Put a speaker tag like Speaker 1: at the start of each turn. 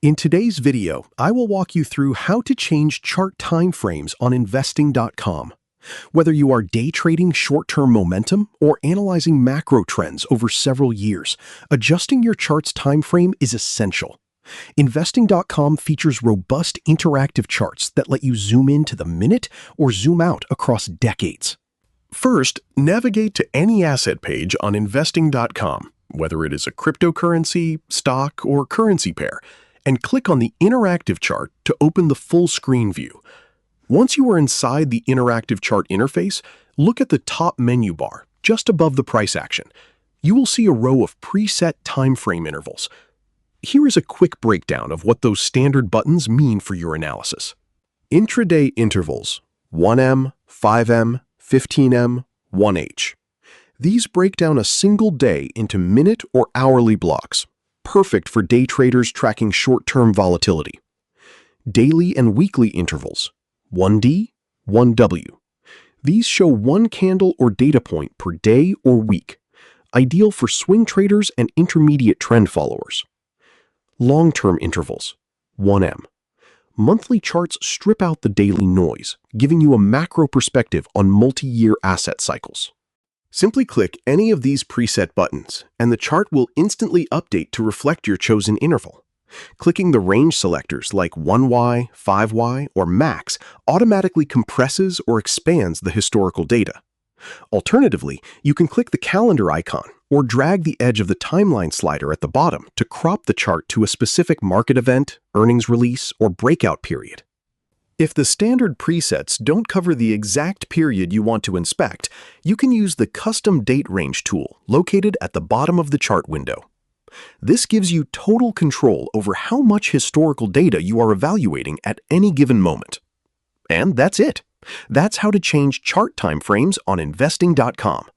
Speaker 1: In today's video, I will walk you through how to change chart timeframes on investing.com. Whether you are day trading short-term momentum or analyzing macro trends over several years, adjusting your chart's timeframe is essential. Investing.com features robust interactive charts that let you zoom in to the minute or zoom out across decades. First, navigate to any asset page on investing.com, whether it is a cryptocurrency, stock, or currency pair, and click on the interactive chart to open the full screen view. Once you are inside the interactive chart interface, look at the top menu bar, just above the price action. You will see a row of preset time frame intervals. Here is a quick breakdown of what those standard buttons mean for your analysis. Intraday intervals, 1M, 5M, 15M, 1H. These break down a single day into minute or hourly blocks, perfect for day traders tracking short-term volatility. Daily and weekly intervals, 1D, 1W. These show one candle or data point per day or week, ideal for swing traders and intermediate trend followers. Long-term intervals, 1M. Monthly charts strip out the daily noise, giving you a macro perspective on multi-year asset cycles. Simply click any of these preset buttons, and the chart will instantly update to reflect your chosen interval. Clicking the range selectors like 1Y, 5Y, or Max automatically compresses or expands the historical data. Alternatively, you can click the calendar icon or drag the edge of the timeline slider at the bottom to crop the chart to a specific market event, earnings release, or breakout period. If the standard presets don't cover the exact period you want to inspect, you can use the Custom Date Range tool located at the bottom of the chart window. This gives you total control over how much historical data you are evaluating at any given moment. And that's it. That's how to change chart timeframes on investing.com.